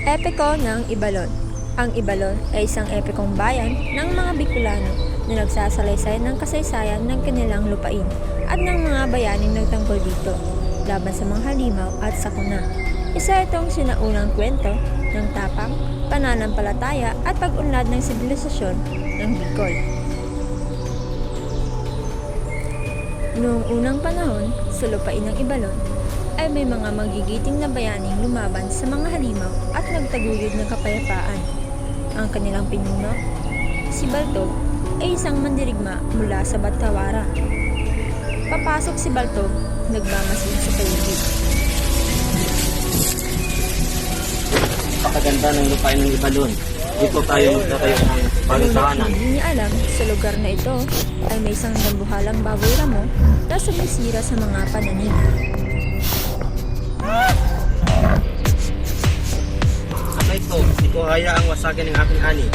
Epiko ng Ibalon. Ang Ibalon ay isang epikong bayan ng mga Bicolano na nagsasalaysay ng kasaysayan ng kanilang lupain at ng mga bayaning nagtanggol dito laban sa mga halimaw at sakuna. Isa itong sinaunang kwento ng tapang, pananampalataya at pag-unlad ng sibilisasyon ng Bicol. Noong unang panahon, sa lupain ng Ibalon, ay may mga magigiting na bayaning lumaban sa mga halimaw at nagtaguyod ng kapayapaan. Ang kanilang pinuno, si Baltog, ay isang mandirigma mula sa Batawara. Papasok si Baltog, nagmamasid sa paligid. Pakaganda ng lupain ng Ibalon. Dito tayo magtatayo ng bagong tahanan. Hindi niya alam, sa lugar na ito ay may isang dambuhalang baboy ramo na sumisira sa mga pananim. Ano ito? Hindi ko hayaang wasagin ng aking ani.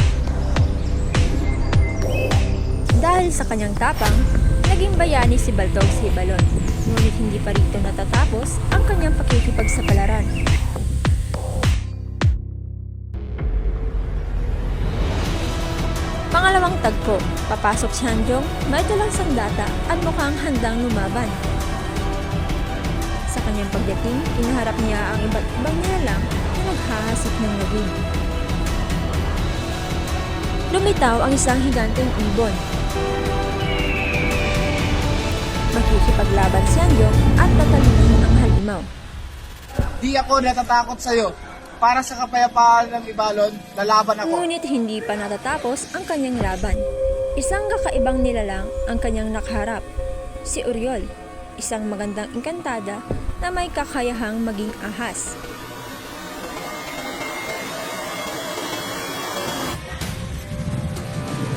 Dahil sa kanyang tapang, naging bayani si Baltog sa Ibalon. Ngunit hindi pa rito natatapos ang kanyang pakikipagsapalaran. Pangalawang tagpo, papasok si Hanjong, may dalang sandata at mukhang handang lumaban. Sa kanyang pagdating, kinaharap niya ang iba't ibang nilalang na naghahasik ng lagim. Lumitaw ang isang higanteng ibon. Makikipaglaban si Hanjong at tatalinin ang halimaw. Di ako natatakot sa'yo. Para sa kapayapaan ng Ibalon, lalaban ako. Ngunit hindi pa natatapos ang kanyang laban. Isang kakaibang nilalang ang kanyang nakaharap, si Oriol, isang magandang engkantada na may kakayahang maging ahas.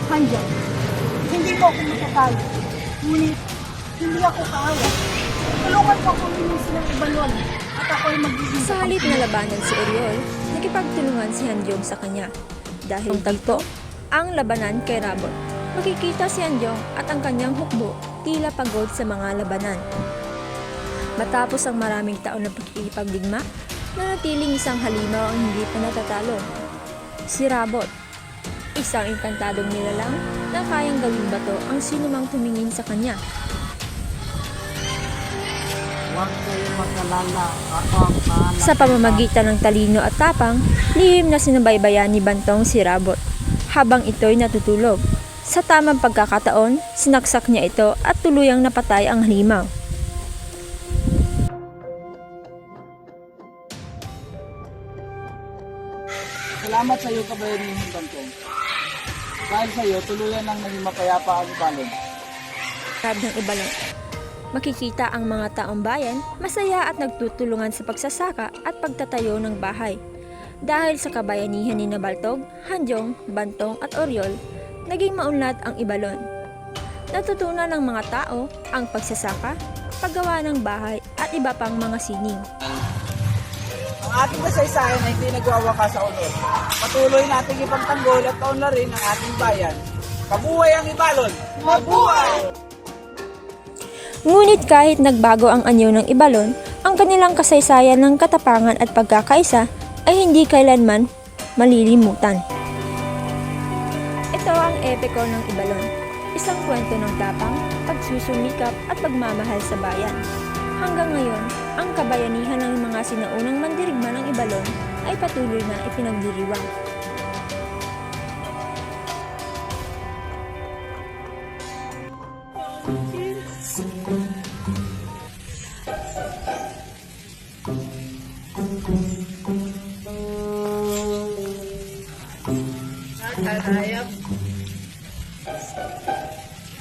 Hanjong, hindi mo ako matatalo. Ngunit, hindi ako kaawa. Tulungan mo akong linis ng Ibalon at ako'y magiging Sa halip na labanan si Oriol, nakipagtulungan si Hanjong sa kanya. Dahil tagpo, ang labanan kay Rabot. Makikita si Hanjong at ang kanyang hukbo tila pagod sa mga labanan. Matapos ang maraming taon na pagkikipagdigma, nanatiling isang halimaw ang hindi pa natatalo. Si Rabot, isang engkantadong nilalang na kayang gawing bato ang sinumang tumingin sa kanya. Huwag kayo mag-alala. Ako ang bahala. Sa pamamagitan ng talino at tapang, lihim na sinubaybayan ni Bantong si Rabot habang ito'y natutulog. Sa tamang pagkakataon, sinaksak niya ito at tuluyang napatay ang halimaw. Salamat sa iyo, kabayanin ng Bantong. Dahil sa iyo, tuluyan lang naging mapayapa ang Ibalon. Sarap ng Ibalon. Makikita ang mga taong bayan masaya at nagtutulungan sa pagsasaka at pagtatayo ng bahay. Dahil sa kabayanihan ni Baltog, Hanjong, Bantong at Oriol, naging maunlad ang Ibalon. Natutunan ng mga tao ang pagsasaka, paggawa ng bahay at iba pang mga sining. Ang ating kasaysayan ay hindi nagwawakas sa unod. Patuloy nating ipagtanggol at kaunlarin ang ating bayan. Mabuhay ang Ibalon! Mabuhay! Ngunit kahit nagbago ang anyo ng Ibalon, ang kanilang kasaysayan ng katapangan at pagkakaisa ay hindi kailanman malilimutan. Ito ang epiko ng Ibalon, isang kwento ng tapang, pagsusumikap at pagmamahal sa bayan. Hanggang ngayon, ang kabayanihan ng mga sinaunang mandirigma ng Ibalon ay patuloy na ipinagdiriwang.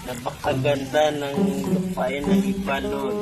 Napakaganda ng lupain ng Ibalon.